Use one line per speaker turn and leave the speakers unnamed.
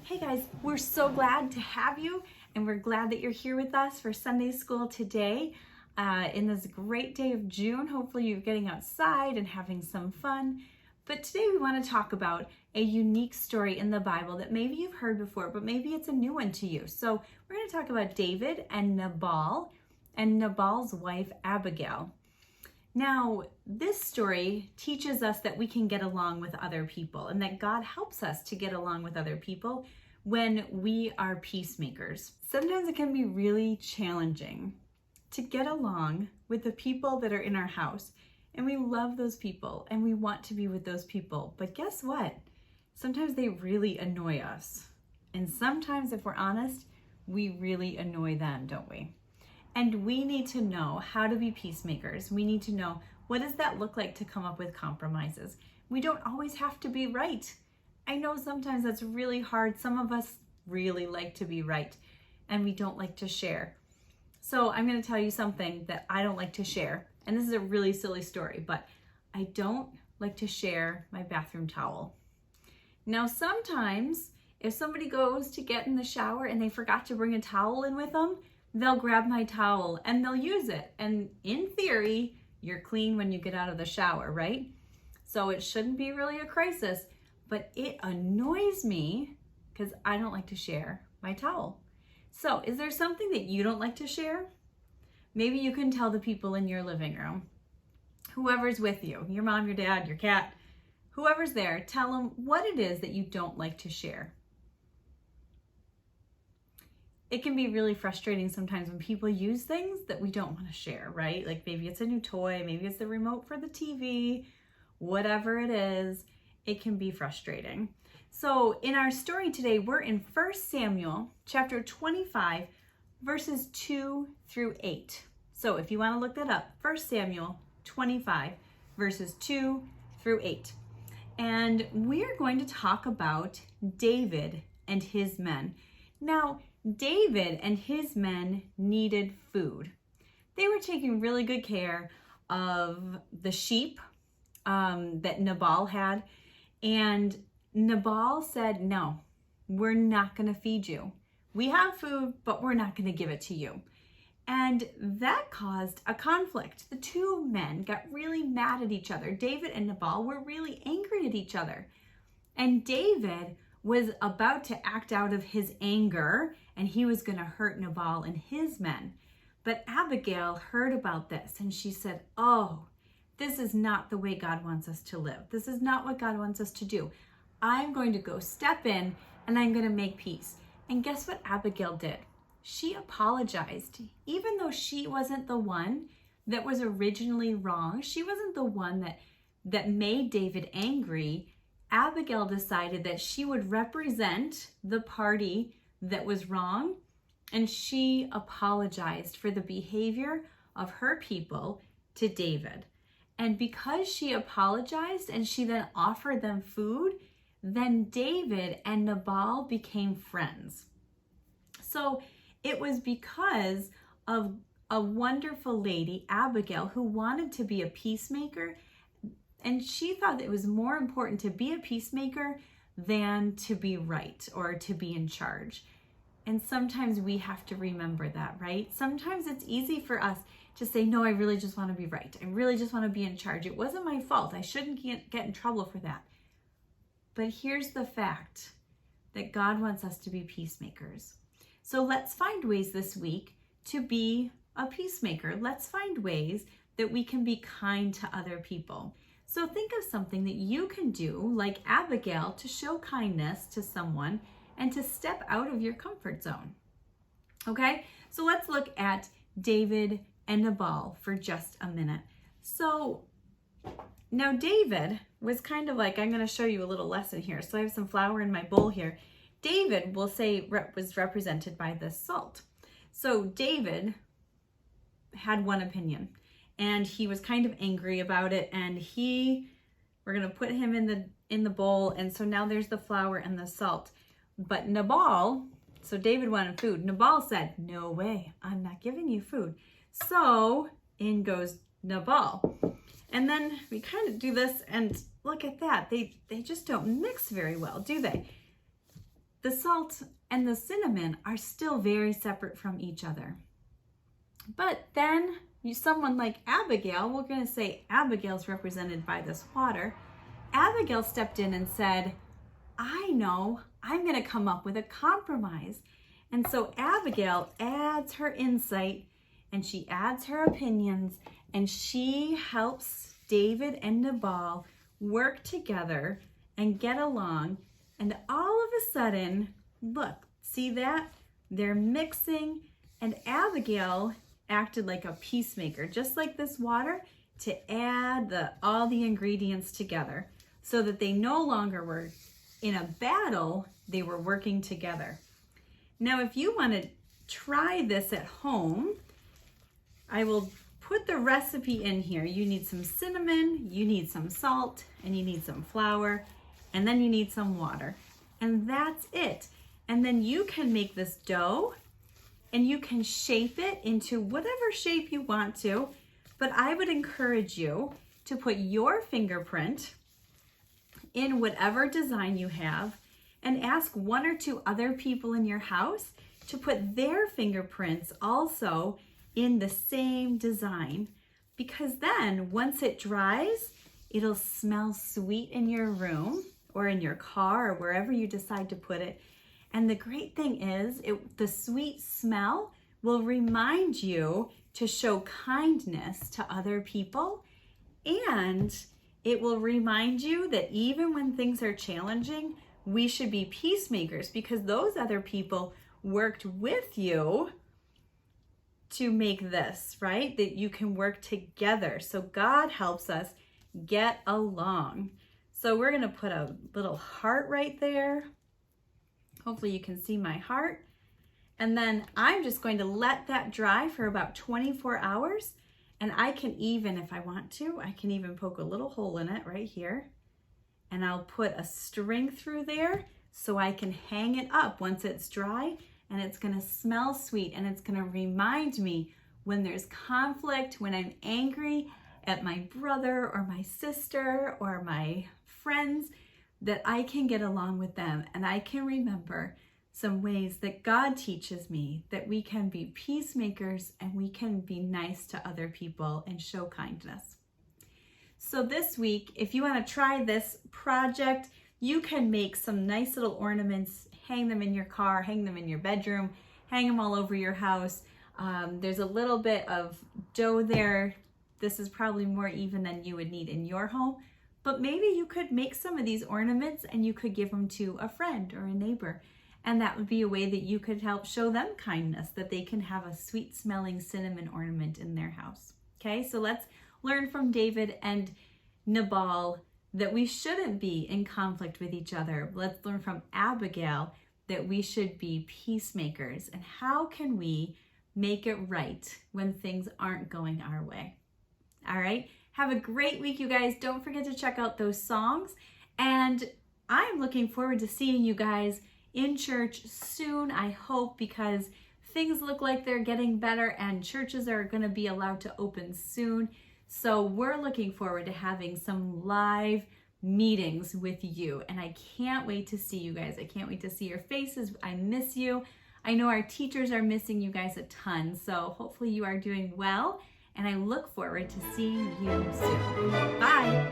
Hey guys, we're so glad to have you, and we're glad that you're here with us for Sunday school today in this great day of June. Hopefully you're getting outside and having some fun. But today we want to talk about a unique story in the Bible that maybe you've heard before, but maybe it's a new one to you. So we're going to talk about David and Nabal and Nabal's wife Abigail. Now, this story teaches us that we can get along with other people and that God helps us to get along with other people when we are peacemakers. Sometimes it can be really challenging to get along with the people that are in our house, and we love those people and we want to be with those people. But guess what? Sometimes they really annoy us. And sometimes, if we're honest, we really annoy them, don't we? And we need to know how to be peacemakers. We need to know, what does that look like to come up with compromises? We don't always have to be right. I know sometimes that's really hard. Some of us really like to be right, and we don't like to share. So I'm going to tell you something that I don't like to share. And this is a really silly story, but I don't like to share my bathroom towel. Now, sometimes if somebody goes to get in the shower and they forgot to bring a towel in with them, they'll grab my towel and they'll use it. And in theory, you're clean when you get out of the shower, right? So it shouldn't be really a crisis, but it annoys me because I don't like to share my towel. So is there something that you don't like to share? Maybe you can tell the people in your living room, whoever's with you, your mom, your dad, your cat, whoever's there, tell them what it is that you don't like to share. It can be really frustrating sometimes when people use things that we don't want to share, right? Like maybe it's a new toy, maybe it's the remote for the TV, whatever it is, it can be frustrating. So in our story today, we're in 1 Samuel chapter 25, verses 2 through 8. So if you want to look that up, 1 Samuel 25, verses 2 through 8. And we're going to talk about David and his men. Now, David and his men needed food. They were taking really good care of the sheep that Nabal had. And Nabal said, no, we're not going to feed you. We have food, but we're not going to give it to you. And that caused a conflict. The two men got really mad at each other. David and Nabal were really angry at each other. And David was about to act out of his anger, and he was going to hurt Nabal and his men. But Abigail heard about this, and she said, oh, this is not the way God wants us to live. This is not what God wants us to do. I'm going to go step in, and I'm going to make peace. And guess what Abigail did? She apologized. Even though she wasn't the one that was originally wrong, she wasn't the one that made David angry, Abigail decided that she would represent the party that was wrong, and she apologized for the behavior of her people to David. And because she apologized and she then offered them food, then David and Nabal became friends. So it was because of a wonderful lady, Abigail, who wanted to be a peacemaker. And she thought that it was more important to be a peacemaker than to be right or to be in charge. And sometimes we have to remember that, right? Sometimes it's easy for us to say, no, I really just want to be right. I really just want to be in charge. It wasn't my fault. I shouldn't get in trouble for that. But here's the fact that God wants us to be peacemakers. So let's find ways this week to be a peacemaker. Let's find ways that we can be kind to other people. So think of something that you can do, like Abigail, to show kindness to someone and to step out of your comfort zone. Okay, so let's look at David and Nabal for just a minute. So now David was kind of like, I'm going to show you a little lesson here. So I have some flour in my bowl here. David, we'll say, was represented by this salt. So David had one opinion, and he was kind of angry about it, and we're going to put him in the bowl, and so now there's the flour and the salt. But Nabal, so David wanted food. Nabal said, no way, I'm not giving you food. So in goes Nabal. And then we kind of do this, and look at that. They just don't mix very well, do they? the salt and the cinnamon are still very separate from each other. But then someone like Abigail, we're going to say Abigail's represented by this water. Abigail stepped in and said, I know, I'm going to come up with a compromise. And so Abigail adds her insight and she adds her opinions and she helps David and Nabal work together and get along. And all of a sudden, look, see that? They're mixing, and Abigail acted like a peacemaker, just like this water, to add all the ingredients together so that they no longer were in a battle, they were working together. Now, if you want to try this at home, I will put the recipe in here. You need some cinnamon, you need some salt, and you need some flour, and then you need some water. And that's it. And then you can make this dough and you can shape it into whatever shape you want to. But I would encourage you to put your fingerprint in whatever design you have and ask one or two other people in your house to put their fingerprints also in the same design. Because then once it dries, it'll smell sweet in your room or in your car or wherever you decide to put it. And the great thing is, the sweet smell will remind you to show kindness to other people, and it will remind you that even when things are challenging, we should be peacemakers because those other people worked with you to make this, right? That you can work together. So God helps us get along. So we're going to put a little heart right there. Hopefully you can see my heart. And then I'm just going to let that dry for about 24 hours. And I can even, if I want to, I can even poke a little hole in it right here. And I'll put a string through there so I can hang it up once it's dry. And it's going to smell sweet. And it's going to remind me when there's conflict, when I'm angry at my brother or my sister or my friends, that I can get along with them and I can remember some ways that God teaches me that we can be peacemakers and we can be nice to other people and show kindness. So this week, if you want to try this project, you can make some nice little ornaments, hang them in your car, hang them in your bedroom, hang them all over your house. There's a little bit of dough there. This is probably more even than you would need in your home. But maybe you could make some of these ornaments and you could give them to a friend or a neighbor. And that would be a way that you could help show them kindness, that they can have a sweet smelling cinnamon ornament in their house. Okay, so let's learn from David and Nabal that we shouldn't be in conflict with each other. Let's learn from Abigail that we should be peacemakers. And how can we make it right when things aren't going our way? All right. Have a great week, you guys. Don't forget to check out those songs. And I'm looking forward to seeing you guys in church soon, I hope, because things look like they're getting better and churches are going to be allowed to open soon. So we're looking forward to having some live meetings with you. And I can't wait to see you guys. I can't wait to see your faces. I miss you. I know our teachers are missing you guys a ton. So hopefully you are doing well. And I look forward to seeing you soon. Bye.